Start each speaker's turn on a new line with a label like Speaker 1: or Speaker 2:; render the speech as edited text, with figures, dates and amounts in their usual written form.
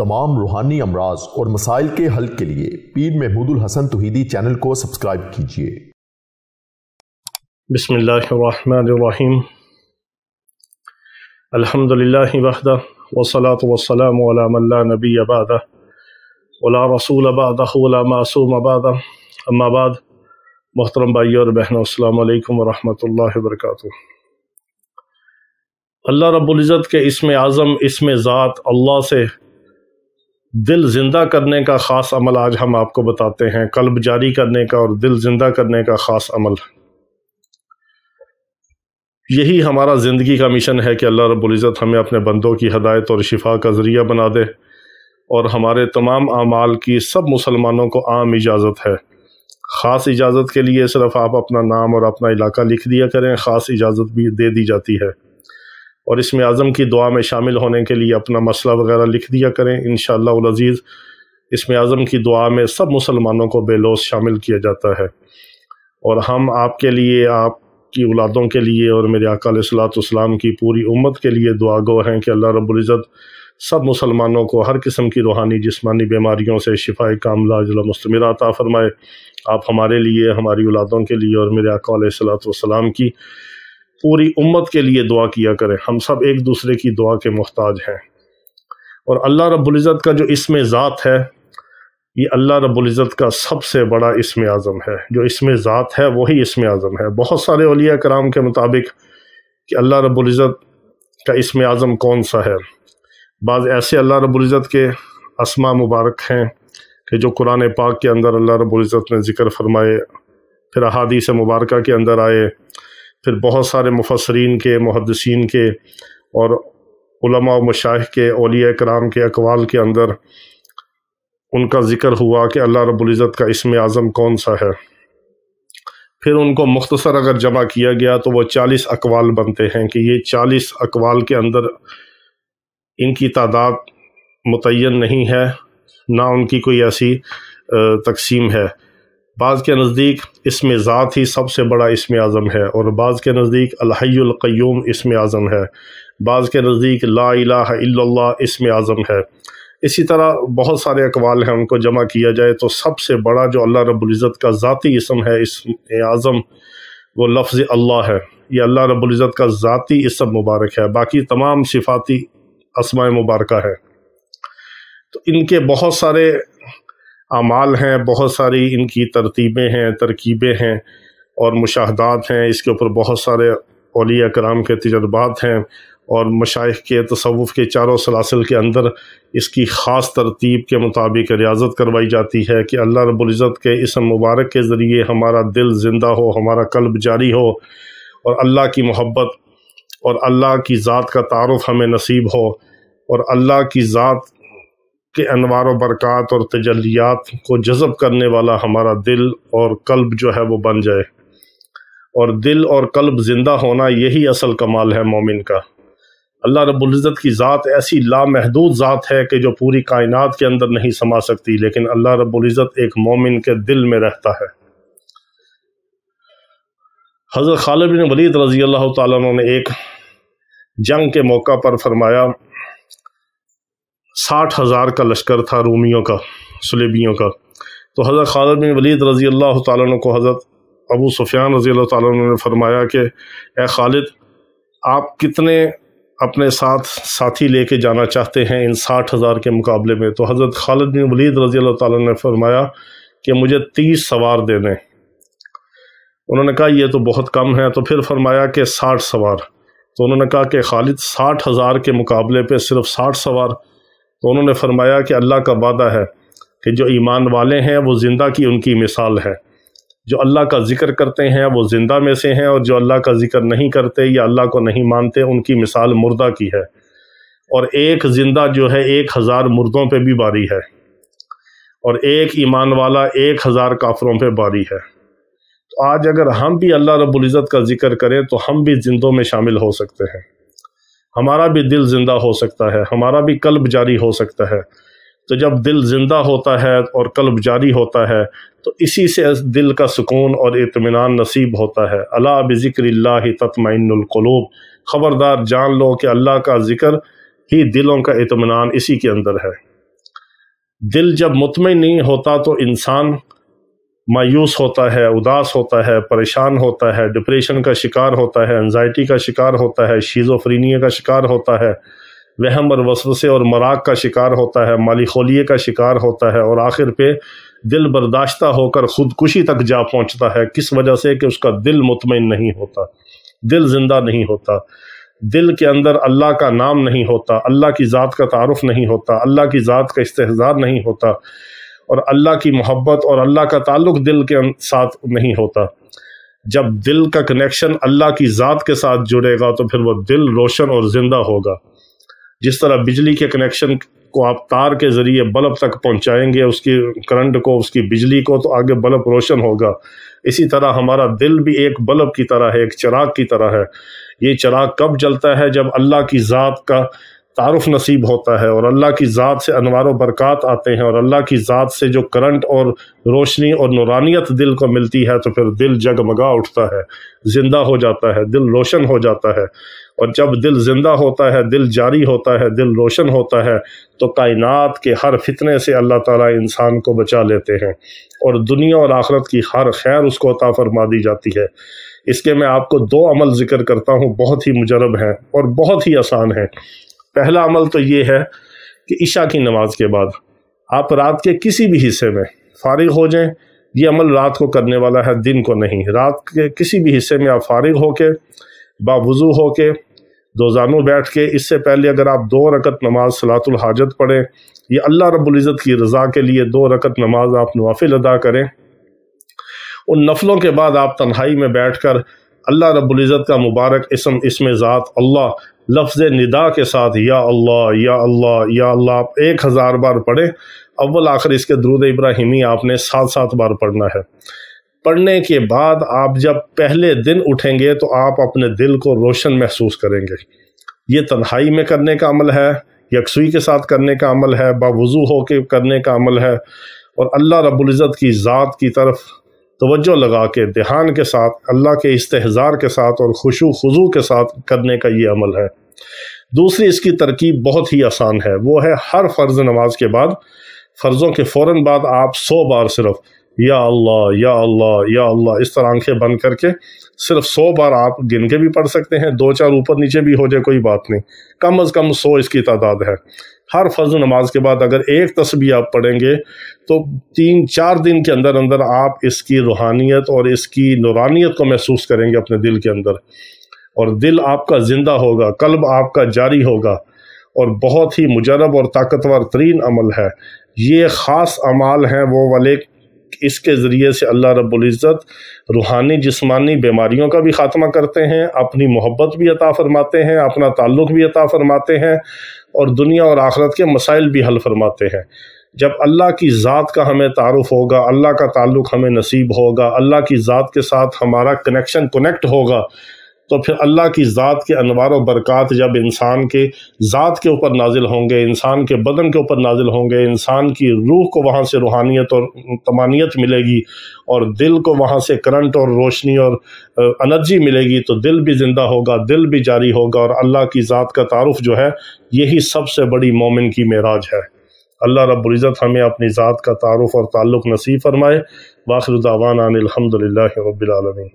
Speaker 1: तमाम रूहानी अमराज और मसाइल के हल के लिए पीर महमूद उल हसन तौहीदी चैनल को सब्सक्राइब कीजिए।
Speaker 2: बिस्मिल्लाहिर्रहमानिर्रहीम। अल्हम्दुलिल्लाहि वहदा वस्सलातु वस्सलामु अला मन ला नबिय्य बअदा वला रसूल बअदहु वला मासूम बअदा। अम्मा बाद, मोहतरम भाइयों और बहनों, अस्सलामु अलैकुम व रहमतुल्लाहि व बरकातुहू। अल्लाह रब्बुल इज़्ज़त के इस्म आज़म, इस्म ज़ात अल्लाह से दिल ज़िंदा करने का ख़ास अमल आज हम आपको बताते हैं। कल्ब जारी करने का और दिल ज़िंदा करने का ख़ास अमल, यही हमारा ज़िंदगी का मिशन है कि अल्लाह रब्बुल इज़्ज़त हमें अपने बंदों की हदायत और शिफा का ज़रिया बना दे और हमारे तमाम आमाल की सब मुसलमानों को आम इजाज़त है। ख़ास इजाज़त के लिए सिर्फ़ आप अपना नाम और अपना इलाका लिख दिया करें, ख़ास इजाज़त भी दे दी जाती है। और इसमें आज़म की दुआ में शामिल होने के लिए अपना मसला वगैरह लिख दिया करें। इंशाअल्लाह अज़ीज़ इसमें आज़म की दुआ में सब मुसलमानों को बेलौस शामिल किया जाता है। और हम आपके लिए, आपकी औलादों के लिए और मेरे आका अलैहिस्सलाम की पूरी उम्मत के लिए दुआगो हैं कि अल्लाह रब्बुल इज़्ज़त सब मुसलमानों को हर किस्म की रूहानी जिस्मानी बीमारियों से शिफाए कामिला अजल मुस्तमिरा अता फ़रमाए। आप हमारे लिए, हमारी औलादों के लिए और मेरे आका अलैहिस्सलाम की पूरी उम्मत के लिए दुआ किया करें। हम सब एक दूसरे की दुआ के मोहताज हैं। और अल्लाह रब्बुल इज़्ज़त का जो इस्म ज़ात है, ये अल्लाह रब्बुल इज़्ज़त का सबसे बड़ा इस्म आज़म है। जो इस्म ज़ात है वही इस्म आज़म है। बहुत सारे औलिया कराम के मुताबिक कि अल्लाह रब्बुल इज़्ज़त का इस्म आज़म कौन सा है, बाज़ ऐसे अल्लाह रब्बुल इज़्ज़त के अस्मा मुबारक हैं कि जो कुरान पाक के अंदर अल्लाह रब्बुल इज़्ज़त ने ज़िक्र फरमाए, फिर अहादीस मुबारका के अंदर आए, फिर बहुत सारे मुफस्सरीन के, मुहद्दिसीन के और उलमा व मशाइख के, औलिया कराम के अक़वाल के अंदर उनका ज़िक्र हुआ कि अल्लाह रब्बुल इज़्ज़त का इस्म आज़म कौन सा है। फिर उनको मुख्तसर अगर जमा किया गया तो वो 40 अक़वाल बनते हैं कि ये 40 अक़वाल के अंदर इनकी तादाद मुतय्यन नहीं है, ना उनकी कोई ऐसी तकसीम है। बाज़ के नज़दीक इस्म ज़ात ही सबसे बड़ा इस्म आज़म है और बाज़ के नज़दीक अल हय्युल क़य्यूम इस्म आज़म है, बाज़ के नज़दीक ला इलाहा इल्लल्लाह इस्म आज़म है। इसी तरह बहुत सारे अक़वाल हैं, उनको जमा किया जाए तो सबसे बड़ा जो अल्लाह रब्बुल इज़्ज़त का ज़ाती इस्म है, इस्म आज़म, वो लफ्ज़ अल्लाह है। ये अल्लाह रब्बुल इज़्ज़त का ज़ाती इस्म मुबारक है। बाकी तमाम सिफ़ाती अस्माए मुबारका है। तो इनके बहुत सारे आमाल हैं, बहुत सारी इनकी तरतीबें हैं, तरकीबें हैं और मुशाहदात हैं। इसके ऊपर बहुत सारे औलिया कराम के तजर्बात हैं और मशाइख के तसव्वुफ़ के चारों सलासिल के अंदर इसकी ख़ास तरतीब के मुताबिक रियाज़त करवाई जाती है कि अल्लाह रब्बुल इज़्ज़त के इस्म मुबारक के ज़रिए हमारा दिल ज़िंदा हो, हमारा कल्ब जारी हो और अल्लाह की मोहब्बत और अल्लाह की ज़ात का तारुफ़ हमें नसीब हो और अल्लाह की ज़ात के अनवार व बरक़ात और तजल्लियात को जज़ब करने वाला हमारा दिल और कल्ब जो है वो बन जाए। और दिल और कल्ब ज़िंदा होना यही असल कमाल है मोमिन का। अल्लाह रब्बुल इज़्ज़त की ज़ात ऐसी लामहदूद ज़ात है कि जो पूरी कायनात के अंदर नहीं समा सकती, लेकिन अल्लाह रब्बुल इज़्ज़त एक मोमिन के दिल में रहता है। हज़रत खालिद बिन वलीद रज़ी अल्लाह तआला अन्हु ने एक जंग के मौका पर फरमाया, 60,000 का लश्कर था रूमियों का, सुलेबियों का। तो हज़रत खालिद बिन वलीद रज़ी अल्लाह तआला अन्हु को हज़रत अबू सुफ़ियान रज़ी अल्लाह तआला अन्हु ने फरमाया कि ए खालिद, आप कितने अपने साथ साथी लेके जाना चाहते हैं इन 60,000 के मुकाबले में? तो हज़रत खालिद बिन वलीद रज़ी अल्लाह तआला ने फरमाया कि मुझे 30 सवार दे दें। उन्होंने कहा ये तो बहुत कम है। तो फिर फरमाया कि 60 सवार। तो उन्होंने कहा कि खालिद 60,000 के मुकाबले पे सिर्फ 60 सवार? तो उन्होंने फरमाया कि अल्लाह का वादा है कि जो ईमान वाले हैं वो ज़िंदा की उनकी मिसाल है। जो अल्लाह का ज़िक्र करते हैं वो ज़िंदा में से हैं और जो अल्लाह का ज़िक्र नहीं करते या अल्लाह को नहीं मानते उनकी मिसाल मुर्दा की है। और एक ज़िंदा जो है 1000 मुर्दों पे भी बारी है और एक ईमान वाला 1000 काफरों पे बारी है। तो आज अगर हम भी अल्लाह रब्बुल इज़्ज़त का ज़िक्र करें तो हम भी ज़िंदों में शामिल हो सकते हैं, हमारा भी दिल ज़िंदा हो सकता है, हमारा भी कल्ब जारी हो सकता है। तो जब दिल ज़िंदा होता है और कल्ब जारी होता है तो इसी से दिल का सुकून और इत्मीनान नसीब होता है। अला बिज़िक्रिल्लाहि तत्मइन्नुल क़ुलूब, ख़बरदार जान लो कि अल्लाह का ज़िक्र ही दिलों का इत्मीनान इसी के अंदर है। دل جب مطمئن نہیں ہوتا تو انسان مایوس ہوتا ہے، اداس ہوتا ہے، پریشان ہوتا ہے، ڈپریشن کا شکار ہوتا ہے، انزائٹی کا شکار ہوتا ہے، شیزوفرینیا کا شکار ہوتا ہے، وہم اور وسوسے اور مراق کا شکار ہوتا ہے، مالی خولیے کا شکار ہوتا ہے، اور آخر پہ دل برداشتہ ہو کر خودکشی تک جا پہنچتا ہے۔ کس وجہ سے؟ کہ اس کا دل مطمئن نہیں ہوتا، دل زندہ نہیں ہوتا، دل کے اندر اللہ کا نام نہیں ہوتا، اللہ کی ذات کا تعارف نہیں ہوتا، اللہ کی ذات کا استحضار نہیں ہوتا، اور اللہ کی محبت اور اللہ کا تعلق دل کے ساتھ نہیں ہوتا۔ جب دل کا کنیکشن اللہ کی ذات کے ساتھ جڑے گا تو پھر وہ دل روشن اور زندہ ہوگا۔ جس طرح بجلی کے کنیکشن کو آپ تار کے ذریعے بلب تک پہنچائیں گے، اس کی کرنٹ کو، اس کی بجلی کو، تو آگے بلب روشن ہوگا۔ اسی طرح ہمارا دل بھی ایک بلب کی طرح ہے، ایک چراغ کی طرح ہے۔ یہ چراغ کب جلتا ہے؟ جب اللہ کی ذات کا تعارف نصیب ہوتا ہے، اور اللہ کی ذات سے انوار و برکات آتے ہیں، اور اللہ کی ذات سے جو کرنٹ اور روشنی اور نورانیت دل کو ملتی ہے، تو پھر دل جگمگا اٹھتا ہے، زندہ ہو جاتا ہے، دل روشن ہو جاتا ہے۔ اور جب دل زندہ ہوتا ہے، دل جاری ہوتا ہے، دل روشن ہوتا ہے، تو کائنات کے ہر فتنے سے اللہ تعالیٰ انسان کو بچا لیتے ہیں، اور دنیا اور آخرت کی ہر خیر اس کو عطا فرما دی جاتی ہے۔ اس کے میں آپ کو 2 عمل ذکر کرتا ہوں، بہت ہی مجرب ہیں اور بہت ہی آسان ہیں۔ پہلا عمل تو یہ ہے کہ عشاء کی نماز کے بعد آپ رات کے کسی بھی حصے میں فارغ ہو جائیں۔ یہ عمل رات کو کرنے والا ہے، دن کو نہیں۔ رات کے کسی بھی حصے میں آپ فارغ ہو کے، باوضو ہو کے، دو زانو بیٹھ کے، اس سے پہلے اگر آپ 2 رکعت نماز صلاۃ الحاجت پڑھیں، یا اللہ رب العزت کی رضا کے لیے 2 رکعت نماز آپ نوافل ادا کریں، ان نفلوں کے بعد آپ تنہائی میں بیٹھ کر اللہ رب العزت کا مبارک اسم ذات اللہ لفظ ندا کے ساتھ یا اللہ یا اللہ یا اللہ آپ 1000 بار پڑھیں۔ اول آخر اس کے درود ابراہیمی آپ نے 7 بار پڑھنا ہے۔ پڑھنے کے بعد آپ جب پہلے دن اٹھیں گے تو آپ اپنے دل کو روشن محسوس کریں گے۔ یہ تنہائی میں کرنے کا عمل ہے، یکسوئی کے ساتھ کرنے کا عمل ہے، باوضو ہو کے کرنے کا عمل ہے، اور اللہ رب العزت کی ذات کی طرف توجہ لگا کے دھیان کے ساتھ، اللہ کے استحضار کے ساتھ اور خشوع خضوع کے ساتھ کرنے کا یہ عمل ہے۔ دوسری اس کی ترکیب بہت ہی آسان ہے، وہ ہے ہر فرض نماز کے بعد، فرضوں کے فوراً بعد آپ 100 بار صرف یا اللہ یا اللہ یا اللہ اس طرح آنکھیں بند کر کے صرف 100 بار آپ گن کے بھی پڑھ سکتے ہیں، 2-4 اوپر نیچے بھی ہو جائے کوئی بات نہیں، کم از کم 100 اس کی تعداد ہے۔ ہر فرض نماز کے بعد اگر ایک تسبیح آپ پڑھیں گے تو 3-4 دن کے اندر اندر آپ اس کی روحانیت اور اس کی نورانیت کو محسوس کریں گے اپنے دل کے اندر، اور دل آپ کا زندہ ہوگا، قلب آپ کا جاری ہوگا، اور بہت ہی مجرب اور طاقتور ترین عمل ہے۔ یہ خاص اعمال ہیں وہ والے، اس کے ذریعے سے اللہ رب العزت روحانی جسمانی بیماریوں کا بھی خاتمہ کرتے ہیں، اپنی محبت بھی عطا فرماتے ہیں، اپنا تعلق بھی عطا فرماتے ہیں، اور دنیا اور آخرت کے مسائل بھی حل فرماتے ہیں۔ جب اللہ کی ذات کا ہمیں تعارف ہوگا، اللہ کا تعلق ہمیں نصیب ہوگا، اللہ کی ذات کے ساتھ ہمارا کنیکٹ ہوگا، تو پھر اللہ کی ذات کے انوار و برکات جب انسان کے ذات کے اوپر نازل ہوں گے، انسان کے بدن کے اوپر نازل ہوں گے، انسان کی روح کو وہاں سے روحانیت اور طمانیت ملے گی، اور دل کو وہاں سے کرنٹ اور روشنی اور انرجی ملے گی، تو دل بھی زندہ ہوگا، دل بھی جاری ہوگا، اور اللہ کی ذات کا تعارف جو ہے یہی سب سے بڑی مومن کی معراج ہے۔ اللہ رب العزت ہمیں اپنی ذات کا تعارف اور تعلق نصیب فرمائے۔ وآخر دعوانا ان الحمد للہ رب العالمین۔